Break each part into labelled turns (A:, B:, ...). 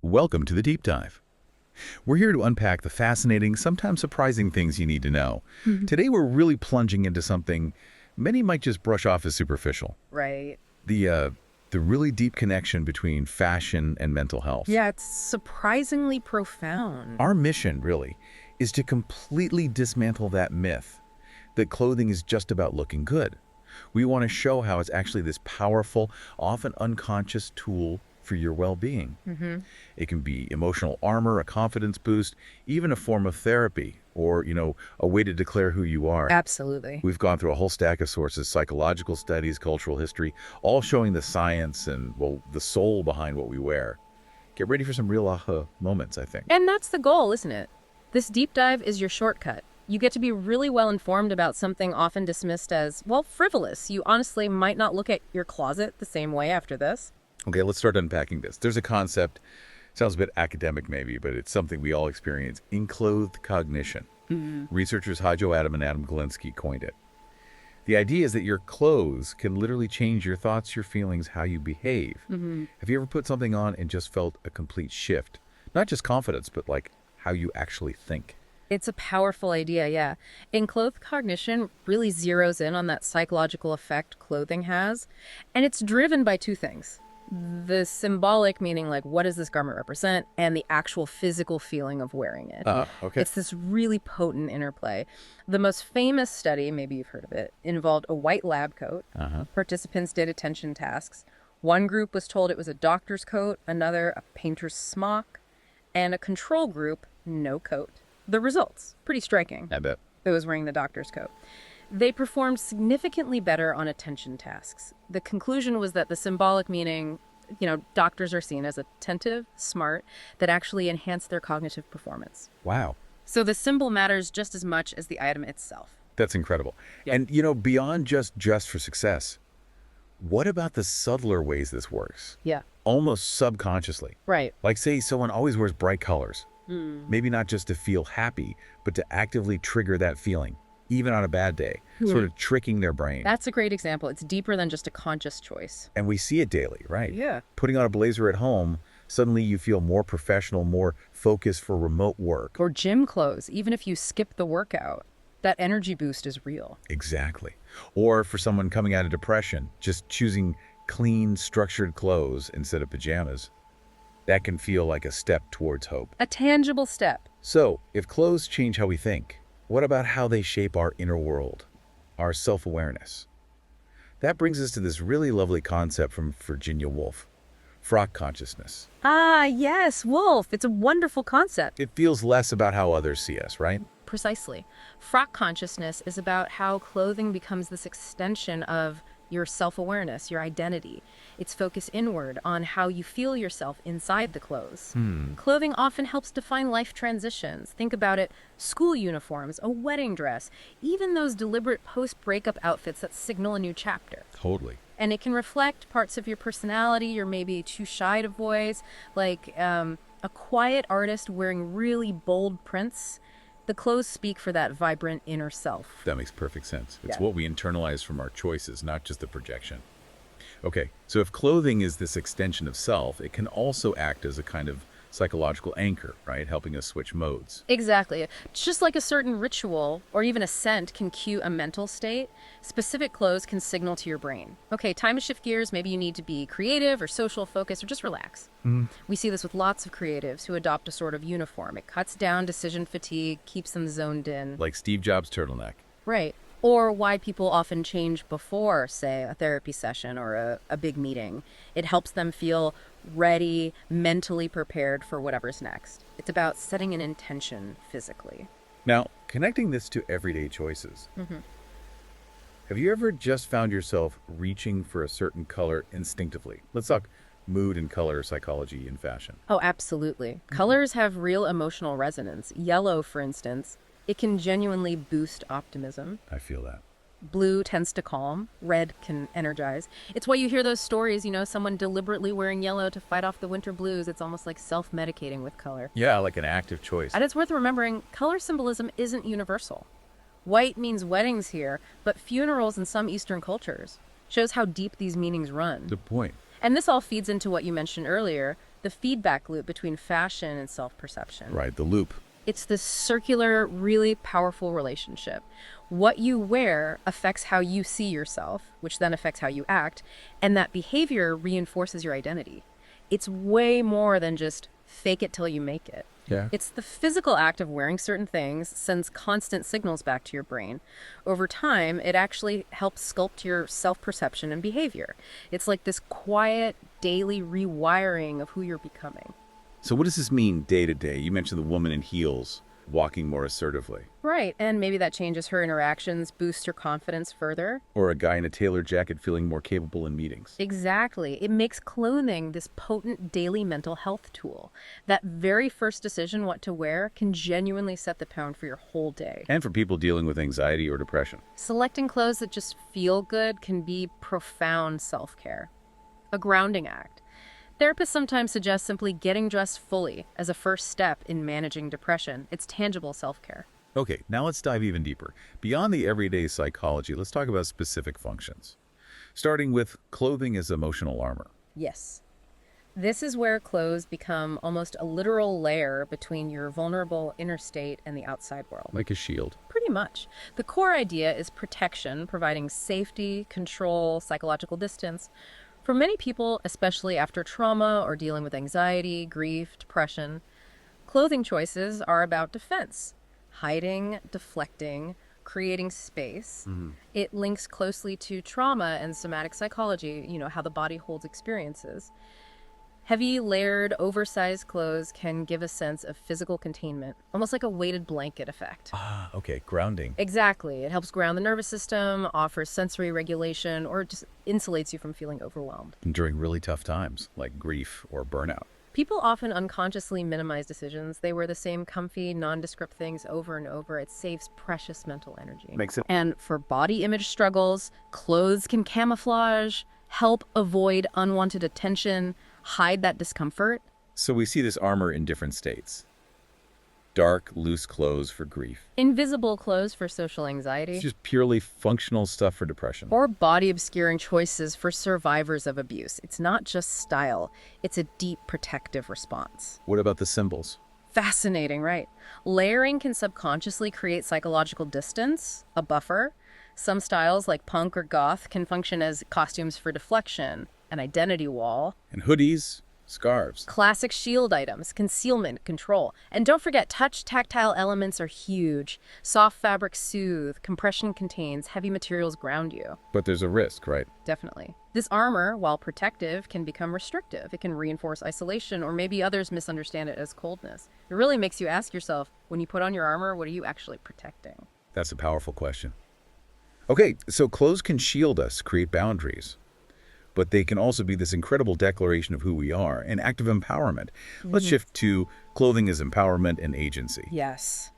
A: Welcome to the Deep Dive. We're here to unpack the fascinating, sometimes surprising things you need to know. Today we're really plunging into something many might just brush off as superficial.
B: Right.
A: The really deep connection between fashion and mental health.
B: Yeah, it's surprisingly profound.
A: Our mission, really, is to completely dismantle that myth that clothing is just about looking good. We want to show how it's actually this powerful, often unconscious tool for your well-being. It can be emotional armor, a confidence boost, even a form of therapy, or, a way to declare who you are.
B: Absolutely.
A: We've gone through a whole stack of sources, psychological studies, cultural history, all showing the science and, the soul behind what we wear. Get ready for some real aha moments, I think.
B: And that's the goal, isn't it? This deep dive is your shortcut. You get to be really well informed about something often dismissed as, frivolous. You honestly might not look at your closet the same way after this.
A: Okay, let's start unpacking this. There's a concept, sounds a bit academic maybe, but it's something we all experience, enclothed cognition. Researchers Hajo Adam and Adam Galinsky coined it. The idea is that your clothes can literally change your thoughts, your feelings, how you behave. Have you ever put something on and just felt a complete shift? Not just confidence, but like how you actually think.
B: It's a powerful idea, yeah. Enclothed cognition really zeroes in on that psychological effect clothing has, and it's driven by two things. The symbolic, meaning like what does this garment represent, and the actual physical feeling of wearing it.
A: Okay.
B: It's this really potent interplay. The most famous study, maybe you've heard of it, involved a white lab coat. Participants did attention tasks. One group was told it was a doctor's coat, another a painter's smock, and a control group, no coat. The results, pretty striking.
A: I bet.
B: Who was wearing the doctor's coat. They performed significantly better on attention tasks. The conclusion was that the symbolic meaning, doctors are seen as attentive, smart, that actually enhance their cognitive performance.
A: Wow.
B: So the symbol matters just as much as the item itself.
A: That's incredible.
B: Yeah.
A: And, beyond just dress for success, what about the subtler ways this works?
B: Yeah.
A: Almost subconsciously.
B: Right.
A: Like, say, someone always wears bright colors. Maybe not just to feel happy, but to actively trigger that feeling, even on a bad day, sort of tricking their brain.
B: That's a great example. It's deeper than just a conscious choice.
A: And we see it daily, right?
B: Yeah.
A: Putting on a blazer at home, suddenly you feel more professional, more focused for remote work.
B: Or gym clothes, even if you skip the workout. That energy boost is real.
A: Exactly. Or for someone coming out of depression, just choosing clean, structured clothes instead of pajamas. That can feel like a step towards hope.
B: A tangible step.
A: So, if clothes change how we think, what about how they shape our inner world, our self-awareness? That brings us to this really lovely concept from Virginia Woolf, frock consciousness.
B: Ah, yes, Wolf. It's a wonderful concept.
A: It feels less about how others see us, right?
B: Precisely. Frock consciousness is about how clothing becomes this extension of your self-awareness, your identity. It's focused inward on how you feel yourself inside the clothes. Clothing often helps define life transitions. Think about it, school uniforms, a wedding dress, even those deliberate post-breakup outfits that signal a new chapter.
A: Totally.
B: And it can reflect parts of your personality you're maybe too shy to voice, like a quiet artist wearing really bold prints. The clothes speak for that vibrant inner self.
A: That makes perfect sense. It's
B: Yeah.
A: what we internalize from our choices, not just the projection. Okay, so if clothing is this extension of self, it can also act as a kind of psychological anchor, right? Helping us switch modes.
B: Exactly. Just like a certain ritual or even a scent can cue a mental state, specific clothes can signal to your brain. Okay, time to shift gears. Maybe you need to be creative or social focused or just relax. We see this with lots of creatives who adopt a sort of uniform. It cuts down decision fatigue, keeps them zoned in.
A: Like Steve Jobs' turtleneck.
B: Right. Or why people often change before, say, a therapy session or a big meeting. It helps them feel ready, mentally prepared for whatever's next. It's about setting an intention physically.
A: Now, connecting this to everyday choices. Have you ever just found yourself reaching for a certain color instinctively? Let's talk mood and color psychology in fashion.
B: Oh, absolutely. Colors have real emotional resonance. Yellow, for instance, it can genuinely boost optimism.
A: I feel that.
B: Blue tends to calm. Red can energize. It's why you hear those stories, someone deliberately wearing yellow to fight off the winter blues. It's almost like self-medicating with color.
A: Yeah, like an active choice.
B: And it's worth remembering, color symbolism isn't universal. White means weddings here, but funerals in some Eastern cultures. Shows how deep these meanings run.
A: Good point.
B: And this all feeds into what you mentioned earlier, the feedback loop between fashion and self-perception.
A: Right, the loop.
B: It's this circular, really powerful relationship. What you wear affects how you see yourself, which then affects how you act, and that behavior reinforces your identity. It's way more than just fake it till you make it.
A: Yeah.
B: It's the physical act of wearing certain things sends constant signals back to your brain. Over time, it actually helps sculpt your self-perception and behavior. It's like this quiet, daily rewiring of who you're becoming.
A: So what does this mean day to day? You mentioned the woman in heels walking more assertively.
B: Right, and maybe that changes her interactions, boosts her confidence further.
A: Or a guy in a tailored jacket feeling more capable in meetings.
B: Exactly. It makes clothing this potent daily mental health tool. That very first decision what to wear can genuinely set the tone for your whole day.
A: And for people dealing with anxiety or depression.
B: Selecting clothes that just feel good can be profound self-care. A grounding act. Therapists sometimes suggest simply getting dressed fully as a first step in managing depression. It's tangible self-care.
A: Okay, now let's dive even deeper. Beyond the everyday psychology, let's talk about specific functions. Starting with clothing as emotional armor.
B: Yes. This is where clothes become almost a literal layer between your vulnerable inner state and the outside world.
A: Like a shield.
B: Pretty much. The core idea is protection, providing safety, control, psychological distance. For many people, especially after trauma or dealing with anxiety, grief, depression, clothing choices are about defense, hiding, deflecting, creating space. It links closely to trauma and somatic psychology, how the body holds experiences. Heavy, layered, oversized clothes can give a sense of physical containment, almost like a weighted blanket effect.
A: Ah, okay, grounding.
B: Exactly. It helps ground the nervous system, offers sensory regulation, or just insulates you from feeling overwhelmed.
A: During really tough times, like grief or burnout.
B: People often unconsciously minimize decisions. They wear the same comfy, nondescript things over and over. It saves precious mental energy.
A: Makes it.
B: And for body image struggles, clothes can camouflage, help avoid unwanted attention, hide that discomfort.
A: So we see this armor in different states. Dark, loose clothes for grief.
B: Invisible clothes for social anxiety.
A: It's just purely functional stuff for depression.
B: Or body-obscuring choices for survivors of abuse. It's not just style. It's a deep protective response.
A: What about the symbols?
B: Fascinating, right? Layering can subconsciously create psychological distance, a buffer. Some styles, like punk or goth, can function as costumes for deflection, an identity wall.
A: And hoodies, scarves.
B: Classic shield items, concealment, control. And don't forget, touch tactile elements are huge. Soft fabrics soothe, compression contains, heavy materials ground you.
A: But there's a risk, right?
B: Definitely. This armor, while protective, can become restrictive. It can reinforce isolation, or maybe others misunderstand it as coldness. It really makes you ask yourself, when you put on your armor, what are you actually protecting?
A: That's a powerful question. Okay, so clothes can shield us, create boundaries. But they can also be this incredible declaration of who we are, an act of empowerment. Let's shift to clothing as empowerment and agency.
B: Yes.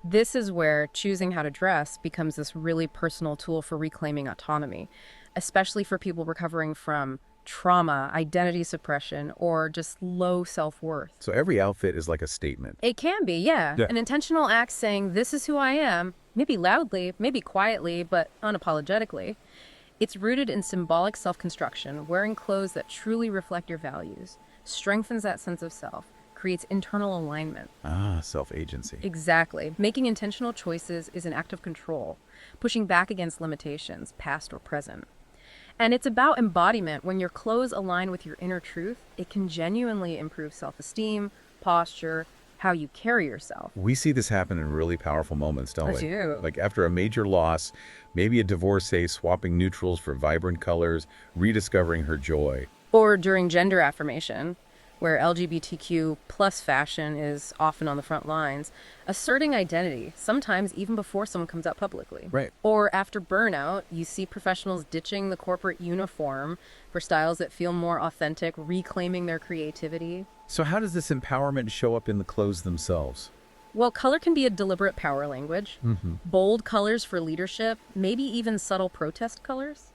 B: This is where choosing how to dress becomes this really personal tool for reclaiming autonomy, especially for people recovering from trauma, identity suppression, or just low self-worth.
A: So every outfit is like a statement.
B: It can be, yeah. An intentional act saying, this is who I am, maybe loudly, maybe quietly, but unapologetically. It's rooted in symbolic self-construction, wearing clothes that truly reflect your values, strengthens that sense of self, creates internal alignment.
A: Ah, self-agency.
B: Exactly. Making intentional choices is an act of control, pushing back against limitations, past or present. And it's about embodiment. When your clothes align with your inner truth, it can genuinely improve self-esteem, posture, how you carry yourself.
A: We see this happen in really powerful moments, don't we?
B: I do.
A: Like after a major loss, maybe a divorcee swapping neutrals for vibrant colors, rediscovering her joy.
B: Or during gender affirmation, where LGBTQ plus fashion is often on the front lines, asserting identity, sometimes even before someone comes out publicly.
A: Right.
B: Or after burnout, you see professionals ditching the corporate uniform for styles that feel more authentic, reclaiming their creativity.
A: So how does this empowerment show up in the clothes themselves?
B: Well, color can be a deliberate power language. Bold colors for leadership, maybe even subtle protest colors.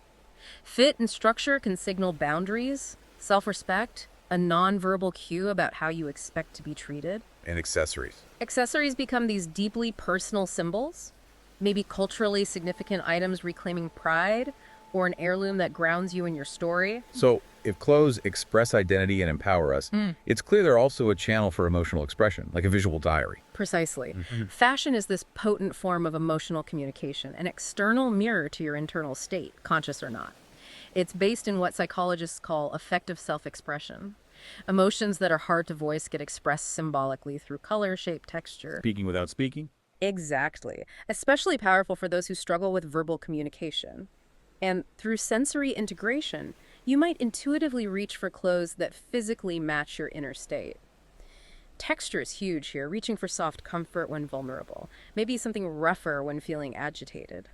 B: Fit and structure can signal boundaries, self-respect, a non-verbal cue about how you expect to be treated.
A: And accessories.
B: Accessories become these deeply personal symbols, maybe culturally significant items reclaiming pride, or an heirloom that grounds you in your story.
A: So, if clothes express identity and empower us, it's clear they're also a channel for emotional expression, like a visual diary.
B: Precisely. Fashion is this potent form of emotional communication, an external mirror to your internal state, conscious or not. It's based in what psychologists call affective self-expression. Emotions that are hard to voice get expressed symbolically through color, shape, texture.
A: Speaking without speaking?
B: Exactly. Especially powerful for those who struggle with verbal communication. And through sensory integration, you might intuitively reach for clothes that physically match your inner state. Texture is huge here, reaching for soft comfort when vulnerable, maybe something rougher when feeling agitated.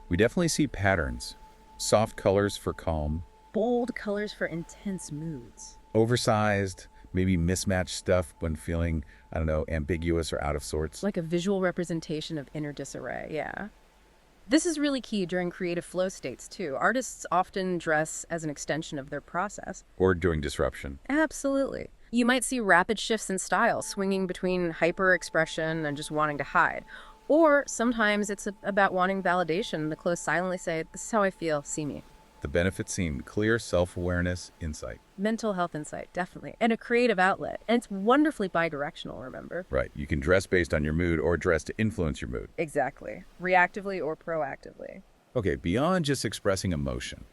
A: We definitely see patterns. Soft colors for calm,
B: Bold colors for intense moods.
A: oversized, maybe mismatched stuff when feeling, I don't know, ambiguous or out of sorts.
B: Like a visual representation of inner disarray, yeah. This is really key during creative flow states, too. Artists often dress as an extension of their process.
A: Or during disruption.
B: Absolutely. You might see rapid shifts in style, swinging between hyper-expression and just wanting to hide. Or sometimes it's about wanting validation. The clothes silently say, "This is how I feel, see me."
A: The benefits seem clear self-awareness, insight.
B: Mental health insight, definitely. And a creative outlet. And it's wonderfully bi-directional, remember?
A: Right. You can dress based on your mood or dress to influence your mood.
B: Exactly. Reactively or proactively.
A: Okay, beyond just expressing emotion,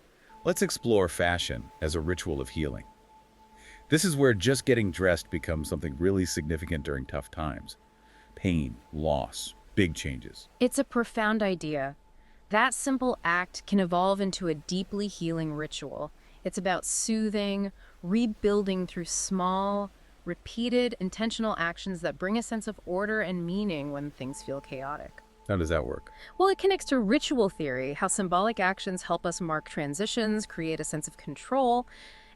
A: let's explore fashion as a ritual of healing. This is where just getting dressed becomes something really significant during tough times. Pain, loss, big changes.
B: It's a profound idea. That simple act can evolve into a deeply healing ritual. It's about soothing, rebuilding through small, repeated, intentional actions that bring a sense of order and meaning when things feel chaotic.
A: How does that work?
B: Well, it connects to ritual theory, how symbolic actions help us mark transitions, create a sense of control,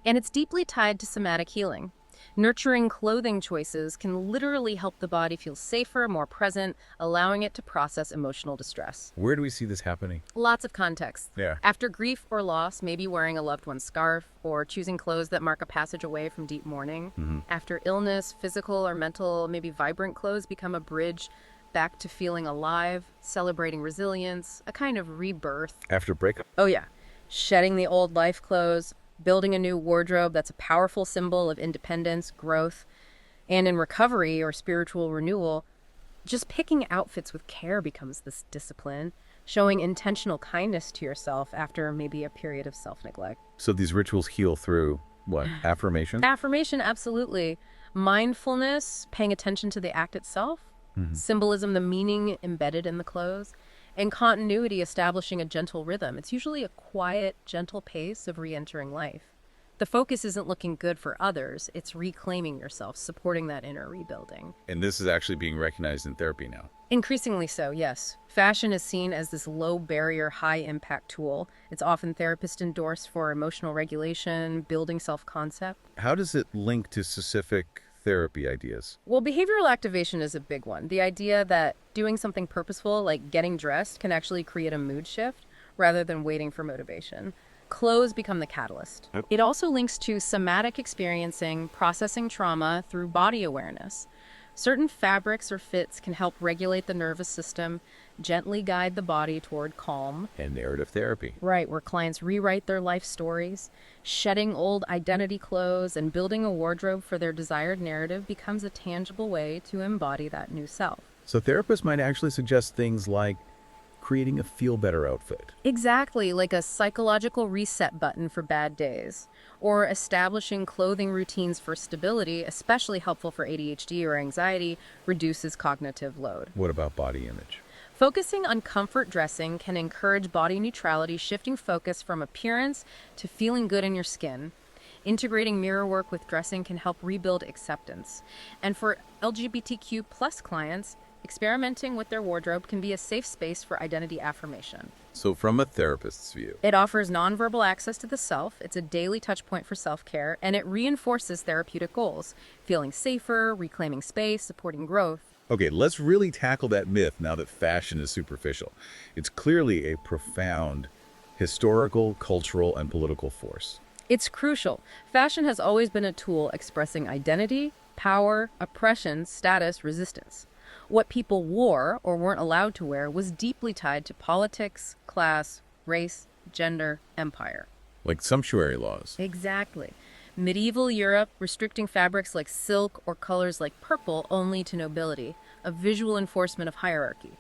B: and it's deeply tied to somatic healing. Nurturing clothing choices can literally help the body feel safer, more present, allowing it to process emotional distress.
A: Where do we see this happening?
B: Lots of contexts.
A: Yeah.
B: After grief or loss, maybe wearing a loved one's scarf or choosing clothes that mark a passage away from deep mourning. After illness, physical or mental, maybe vibrant clothes become a bridge back to feeling alive, celebrating resilience, a kind of rebirth.
A: After breakup?
B: Oh yeah, shedding the old life clothes, building a new wardrobe that's a powerful symbol of independence, growth, and in recovery or spiritual renewal, just picking outfits with care becomes this discipline, showing intentional kindness to yourself after maybe a period of self-neglect.
A: So these rituals heal through what? Affirmation?
B: Affirmation, absolutely. Mindfulness, paying attention to the act itself, symbolism, the meaning embedded in the clothes, and continuity, establishing a gentle rhythm. It's usually a quiet, gentle pace of re-entering life. The focus isn't looking good for others, it's reclaiming yourself, supporting that inner rebuilding.
A: And this is actually being recognized in therapy now.
B: Increasingly so, yes. Fashion is seen as this low-barrier, high-impact tool. It's often therapist endorsed for emotional regulation, building self-concept.
A: How does it link to specific therapy ideas?
B: Well, behavioral activation is a big one. The idea that doing something purposeful, like getting dressed, can actually create a mood shift rather than waiting for motivation. Clothes become the catalyst.
A: Yep.
B: It also links to somatic experiencing, processing trauma through body awareness. Certain fabrics or fits can help regulate the nervous system, gently guide the body toward calm.
A: And narrative therapy.
B: Right, where clients rewrite their life stories. Shedding old identity clothes and building a wardrobe for their desired narrative becomes a tangible way to embody that new self.
A: So therapists might actually suggest things like creating a feel-better outfit.
B: Exactly, like a psychological reset button for bad days, or establishing clothing routines for stability, especially helpful for ADHD or anxiety, reduces cognitive load.
A: What about body image?
B: Focusing on comfort dressing can encourage body neutrality, shifting focus from appearance to feeling good in your skin. Integrating mirror work with dressing can help rebuild acceptance. And for LGBTQ plus clients, experimenting with their wardrobe can be a safe space for identity affirmation.
A: So from a therapist's view,
B: It offers nonverbal access to the self, it's a daily touch point for self-care, and it reinforces therapeutic goals, feeling safer, reclaiming space, supporting growth.
A: okay, let's really tackle that myth now that fashion is superficial. It's clearly a profound historical, cultural, and political force.
B: It's crucial. Fashion has always been a tool expressing identity, power, oppression, status, resistance. What people wore or weren't allowed to wear was deeply tied to politics, class, race, gender, empire.
A: Like sumptuary laws.
B: Exactly. Medieval Europe restricting fabrics like silk or colors like purple only to nobility, a visual enforcement of hierarchy.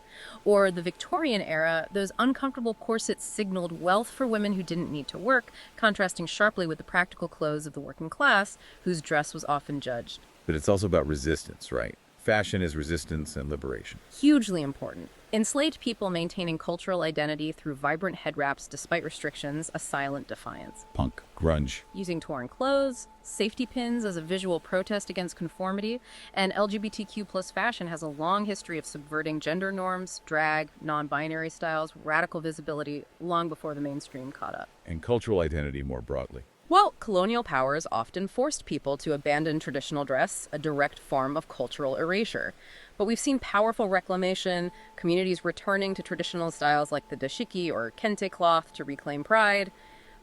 B: Or the Victorian era, those uncomfortable corsets signaled wealth for women who didn't need to work, contrasting sharply with the practical clothes of the working class, whose dress was often judged.
A: But it's also about resistance, right? Fashion is resistance and liberation.
B: Hugely important. Enslaved people maintaining cultural identity through vibrant head wraps despite restrictions, a silent defiance.
A: Punk, grunge.
B: Using torn clothes, safety pins as a visual protest against conformity, and LGBTQ plus fashion has a long history of subverting gender norms, drag, non-binary styles, radical visibility, long before the mainstream caught up.
A: And cultural identity more broadly.
B: Well, colonial powers often forced people to abandon traditional dress, a direct form of cultural erasure. But we've seen powerful reclamation, communities returning to traditional styles like the dashiki or kente cloth to reclaim pride.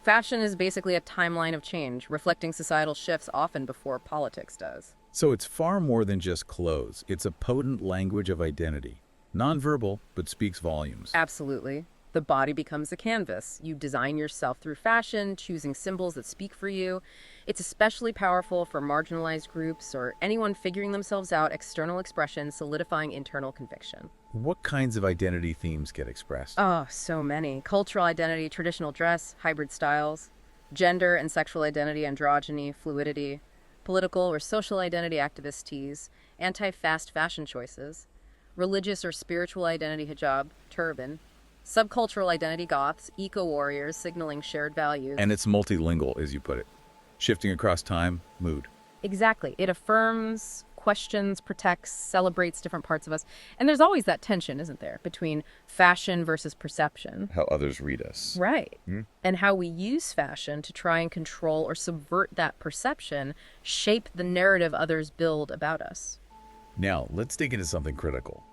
B: Fashion is basically a timeline of change, reflecting societal shifts often before politics does.
A: So it's far more than just clothes. It's a potent language of identity. Nonverbal, but speaks volumes.
B: Absolutely. The body becomes a canvas. You design yourself through fashion, choosing symbols that speak for you. It's especially powerful for marginalized groups or anyone figuring themselves out, external expression, solidifying internal conviction.
A: What kinds of identity themes get expressed?
B: Oh, so many. Cultural identity, traditional dress, hybrid styles, gender and sexual identity, androgyny, fluidity, political or social identity activist tees, anti-fast fashion choices, religious or spiritual identity hijab, turban, subcultural identity goths, eco-warriors signaling shared values.
A: And it's multilingual, as you put it. Shifting across time, mood.
B: Exactly. It affirms, questions, protects, celebrates different parts of us. And there's always that tension, isn't there, between fashion versus perception.
A: How others read us.
B: Right. And how we use fashion to try and control or subvert that perception, shape the narrative others build about us.
A: Now, let's dig into something critical.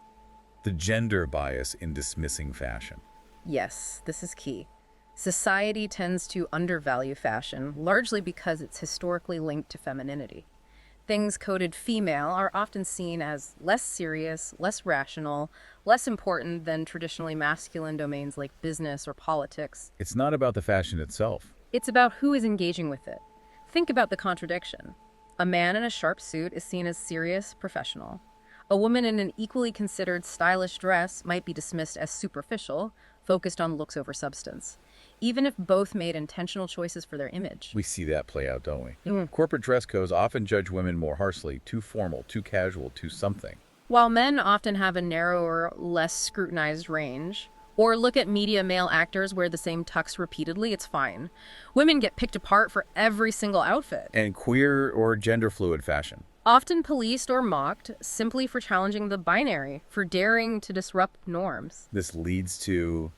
A: The gender bias in dismissing fashion.
B: Yes, this is key. Society tends to undervalue fashion, largely because it's historically linked to femininity. Things coded female are often seen as less serious, less rational, less important than traditionally masculine domains like business or politics.
A: It's not about the fashion itself.
B: It's about who is engaging with it. Think about the contradiction. A man in a sharp suit is seen as serious, professional. A woman in an equally considered stylish dress might be dismissed as superficial, focused on looks over substance, even if both made intentional choices for their image.
A: We see that play out, don't we? Corporate dress codes often judge women more harshly, too formal, too casual, too something.
B: While men often have a narrower, less scrutinized range, or look at media male actors wear the same tux repeatedly, it's fine. Women get picked apart for every single outfit.
A: And queer or gender fluid fashion.
B: Often policed or mocked simply for challenging the binary, for daring to disrupt norms.
A: This leads to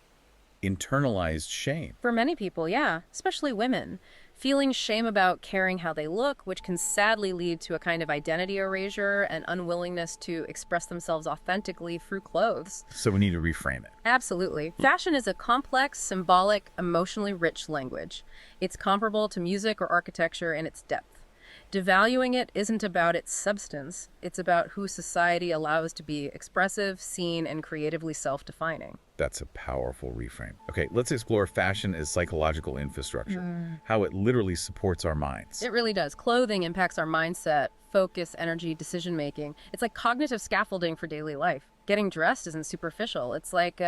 A: internalized shame.
B: For many people, yeah, especially women, feeling shame about caring how they look, which can sadly lead to a kind of identity erasure and unwillingness to express themselves authentically through clothes.
A: So we need to reframe it.
B: Absolutely. Fashion is a complex, symbolic, emotionally rich language. It's comparable to music or architecture in its depth. Devaluing it isn't about its substance. It's about who society allows to be expressive, seen, and creatively self-defining.
A: That's a powerful reframe. Okay, let's explore fashion as psychological infrastructure, how it literally supports our minds.
B: It really does. Clothing impacts our mindset, focus, energy, decision-making. It's like cognitive scaffolding for daily life. Getting dressed isn't superficial. It's like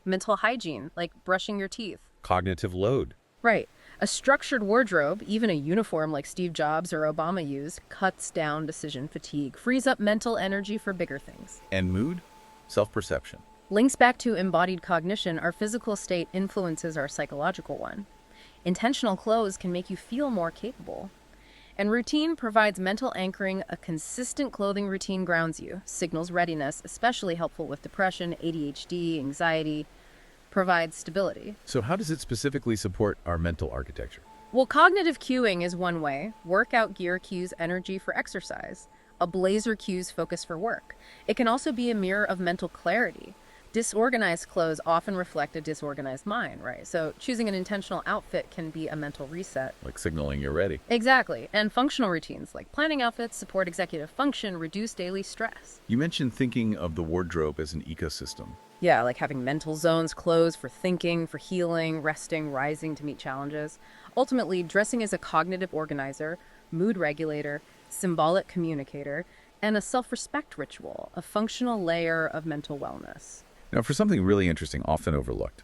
B: mental hygiene, like brushing your teeth.
A: Cognitive load.
B: Right. A structured wardrobe, even a uniform like Steve Jobs or Obama used, cuts down decision fatigue, frees up mental energy for bigger things.
A: And mood? Self-perception.
B: Links back to embodied cognition, our physical state influences our psychological one. Intentional clothes can make you feel more capable. And routine provides mental anchoring. A consistent clothing routine grounds you, signals readiness, especially helpful with depression, ADHD, anxiety, provides stability.
A: So how does it specifically support our mental architecture?
B: Well, cognitive cueing is one way. Workout gear cues energy for exercise. A blazer cues focus for work. It can also be a mirror of mental clarity. Disorganized clothes often reflect a disorganized mind, right? So choosing an intentional outfit can be a mental reset.
A: Like signaling you're ready.
B: Exactly. And functional routines like planning outfits support executive function, reduce daily stress.
A: You mentioned thinking of the wardrobe as an ecosystem.
B: Yeah, like having mental zones closed for thinking, for healing, resting, rising to meet challenges. Ultimately, dressing is a cognitive organizer, mood regulator, symbolic communicator, and a self respect ritual, a functional layer of mental wellness.
A: Now, for something really interesting, often overlooked,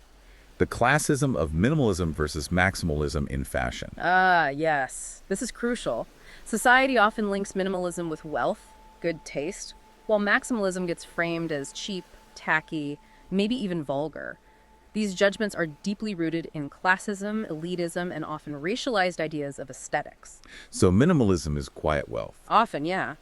A: the classism of minimalism versus maximalism in fashion.
B: Ah, yes. This is crucial. Society often links minimalism with wealth, good taste, while maximalism gets framed as cheap, tacky, maybe even vulgar. These judgments are deeply rooted in classism, elitism, and often racialized ideas of aesthetics.
A: So minimalism is quiet wealth.
B: Often, yeah.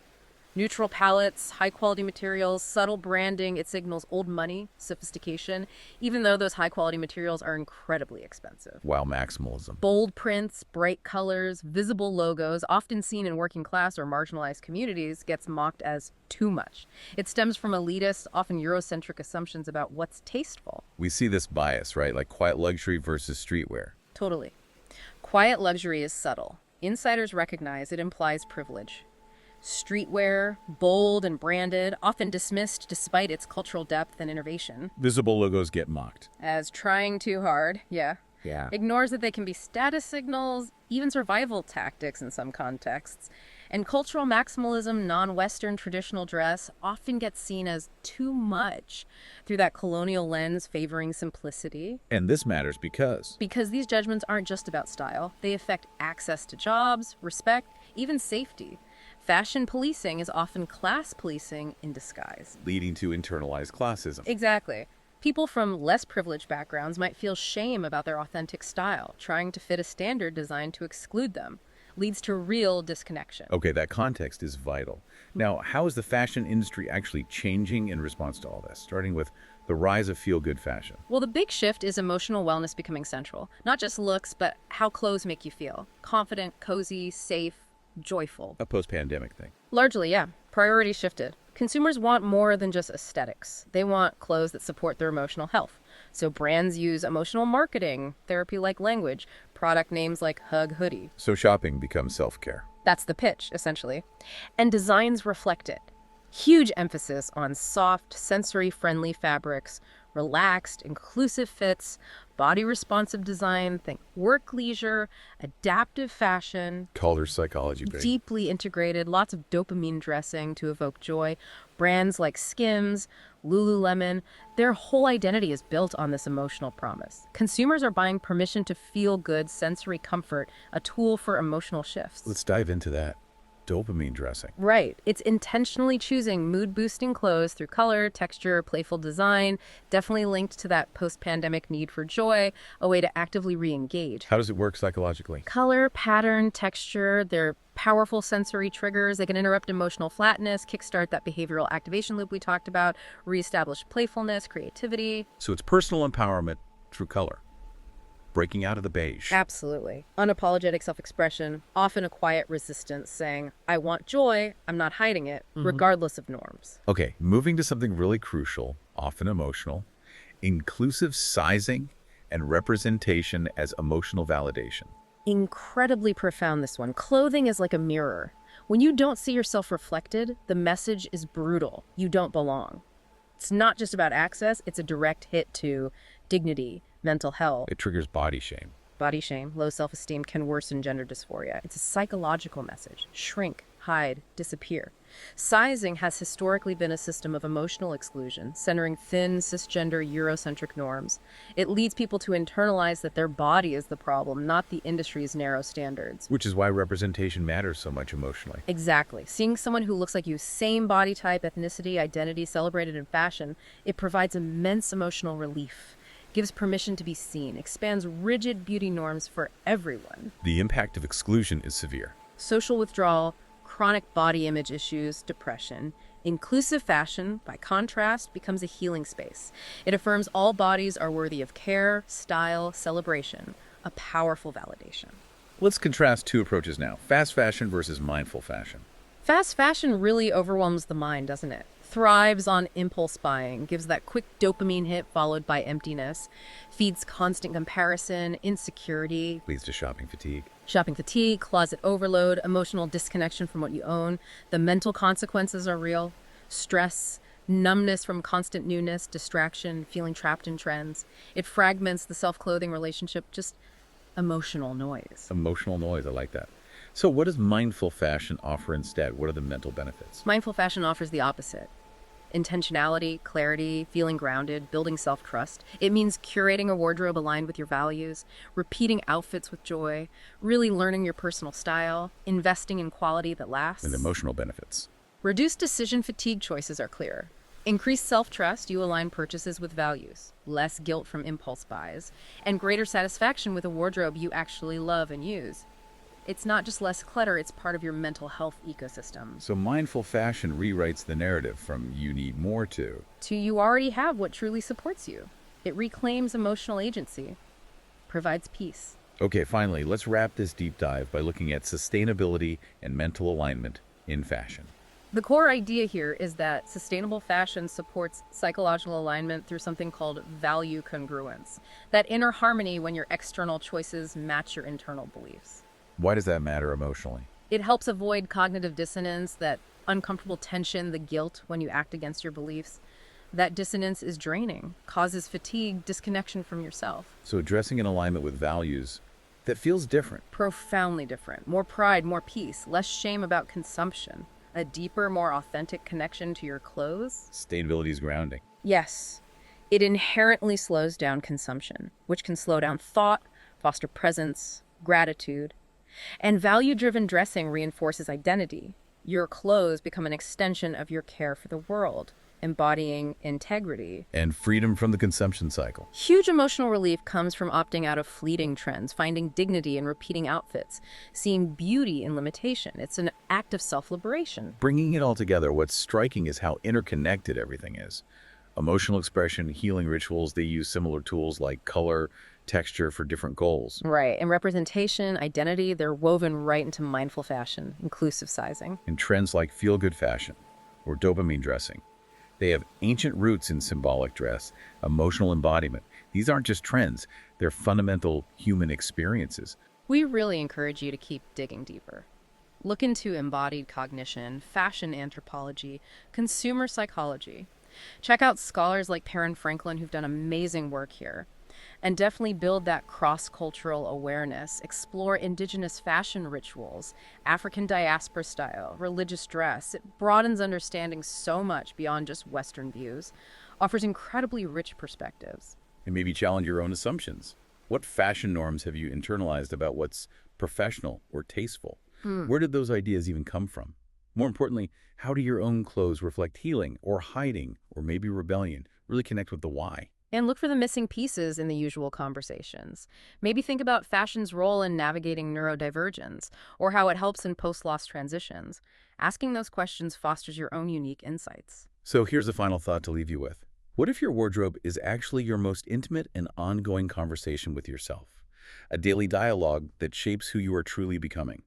B: Neutral palettes, high quality materials, subtle branding, it signals old money, sophistication, even though those high quality materials are incredibly expensive.
A: While maximalism.
B: Bold prints, bright colors, visible logos, often seen in working class or marginalized communities, gets mocked as too much. It stems from elitist, often Eurocentric assumptions about what's tasteful.
A: We see this bias, right? Like quiet luxury versus streetwear.
B: Totally. Quiet luxury is subtle. Insiders recognize it implies privilege. Streetwear, bold and branded, often dismissed despite its cultural depth and innovation,
A: Visible logos get mocked.
B: as trying too hard, yeah.
A: Yeah.
B: Ignores that they can be status signals, even survival tactics in some contexts. And cultural maximalism, non-Western traditional dress, often gets seen as too much through that colonial lens favoring simplicity.
A: And this matters because
B: Because these judgments aren't just about style, they affect access to jobs, respect, even safety. Fashion policing is often class policing in disguise.
A: leading to internalized classism.
B: Exactly. People from less privileged backgrounds might feel shame about their authentic style, trying to fit a standard designed to exclude them. Leads to real disconnection.
A: Okay, that context is vital. Now, how is the fashion industry actually changing in response to all this, starting with the rise of feel-good fashion?
B: Well, the big shift is emotional wellness becoming central. Not just looks, but how clothes make you feel. Confident, cozy, safe, joyful.
A: A post-pandemic thing.
B: Largely, yeah. Priorities shifted. Consumers want more than just aesthetics. They want clothes that support their emotional health. So brands use emotional marketing, therapy-like language, product names like Hug Hoodie.
A: So shopping becomes self-care.
B: That's the pitch, essentially. And designs reflect it. Huge emphasis on soft, sensory-friendly fabrics, relaxed, inclusive fits, body-responsive design, think work leisure, adaptive fashion,
A: Color psychology, baby.
B: deeply integrated, lots of dopamine dressing to evoke joy. Brands like Skims, Lululemon, their whole identity is built on this emotional promise. Consumers are buying permission to feel good, sensory comfort, a tool for emotional shifts.
A: Let's dive into that. Dopamine dressing.
B: Right. It's intentionally choosing mood-boosting clothes through color, texture, playful design, definitely linked to that post-pandemic need for joy, a way to actively re-engage.
A: How does it work psychologically?
B: Color, pattern, texture, they're powerful sensory triggers. They can interrupt emotional flatness, kickstart that behavioral activation loop we talked about, reestablish playfulness, creativity.
A: So it's personal empowerment through color. Breaking out of the beige.
B: Absolutely. Unapologetic self-expression, often a quiet resistance saying, I want joy, I'm not hiding it, regardless of norms.
A: Okay, moving to something really crucial, often emotional, inclusive sizing and representation as emotional validation.
B: Incredibly profound, this one. Clothing is like a mirror. When you don't see yourself reflected, the message is brutal. You don't belong. It's not just about access, it's a direct hit to dignity, mental health.
A: It triggers body shame.
B: Body shame, low self-esteem can worsen gender dysphoria. It's a psychological message. Shrink, hide, disappear. Sizing has historically been a system of emotional exclusion, centering thin, cisgender, Eurocentric norms. It leads people to internalize that their body is the problem, not the industry's narrow standards.
A: Which is why representation matters so much emotionally.
B: Exactly. Seeing someone who looks like you, same body type, ethnicity, identity, celebrated in fashion, it provides immense emotional relief. Gives permission to be seen, expands rigid beauty norms for everyone.
A: The impact of exclusion is severe.
B: Social withdrawal, chronic body image issues, depression. Inclusive fashion, by contrast, becomes a healing space. It affirms all bodies are worthy of care, style, celebration, a powerful validation.
A: Let's contrast two approaches now, fast fashion versus mindful fashion.
B: Fast fashion really overwhelms the mind, doesn't it? Thrives on impulse buying, gives that quick dopamine hit followed by emptiness, feeds constant comparison, insecurity,
A: Leads to shopping fatigue.
B: shopping fatigue, closet overload, emotional disconnection from what you own. The mental consequences are real. Stress, Numbness from constant newness, distraction, feeling trapped in trends. It fragments the self-clothing relationship, just emotional noise.
A: Emotional noise, I like that. So what does mindful fashion offer instead? What are the mental benefits?
B: Mindful fashion offers the opposite. Intentionality, clarity, feeling grounded, building self-trust. It means curating a wardrobe aligned with your values, repeating outfits with joy, really learning your personal style, investing in quality that lasts.
A: And emotional benefits.
B: Reduced decision fatigue choices are clear. Increased self-trust, you align purchases with values, less guilt from impulse buys, and greater satisfaction with a wardrobe you actually love and use. It's not just less clutter, it's part of your mental health ecosystem.
A: So mindful fashion rewrites the narrative from you need more to
B: You already have what truly supports you. It reclaims emotional agency, provides peace.
A: Okay, finally, let's wrap this deep dive by looking at sustainability and mental alignment in fashion.
B: The core idea here is that sustainable fashion supports psychological alignment through something called value congruence, that inner harmony when your external choices match your internal beliefs.
A: Why does that matter emotionally?
B: It helps avoid cognitive dissonance, that uncomfortable tension, the guilt when you act against your beliefs. That dissonance is draining, causes fatigue, disconnection from yourself.
A: So dressing in alignment with values, that feels different.
B: Profoundly different. More pride, more peace, less shame about consumption. A deeper, more authentic connection to your clothes.
A: Sustainability is grounding.
B: Yes, it inherently slows down consumption, which can slow down thought, foster presence, gratitude. And value-driven dressing reinforces identity. Your clothes become an extension of your care for the world, embodying integrity.
A: And freedom from the consumption cycle.
B: Huge emotional relief comes from opting out of fleeting trends, finding dignity in repeating outfits, seeing beauty in limitation. It's an act of self-liberation.
A: Bringing it all together, what's striking is how interconnected everything is. Emotional expression, healing rituals, they use similar tools like color, texture for different goals.
B: Right, and representation, identity, they're woven right into mindful fashion, inclusive sizing.
A: And trends like feel-good fashion or dopamine dressing, they have ancient roots in symbolic dress, emotional embodiment. These aren't just trends, they're fundamental human experiences.
B: We really encourage you to keep digging deeper. Look into embodied cognition, fashion anthropology, consumer psychology. Check out scholars like Perrin Franklin who've done amazing work here. And definitely build that cross-cultural awareness. Explore indigenous fashion rituals, African diaspora style, religious dress. It broadens understanding so much beyond just Western views, offers incredibly rich perspectives.
A: And maybe challenge your own assumptions. What fashion norms have you internalized about what's professional or tasteful? Where did those ideas even come from? More importantly, how do your own clothes reflect healing or hiding or maybe rebellion? Really connect with the why.
B: And look for the missing pieces in the usual conversations. Maybe think about fashion's role in navigating neurodivergence, or how it helps in post-loss transitions. Asking those questions fosters your own unique insights.
A: So here's a final thought to leave you with. What if your wardrobe is actually your most intimate and ongoing conversation with yourself? A daily dialogue that shapes who you are truly becoming.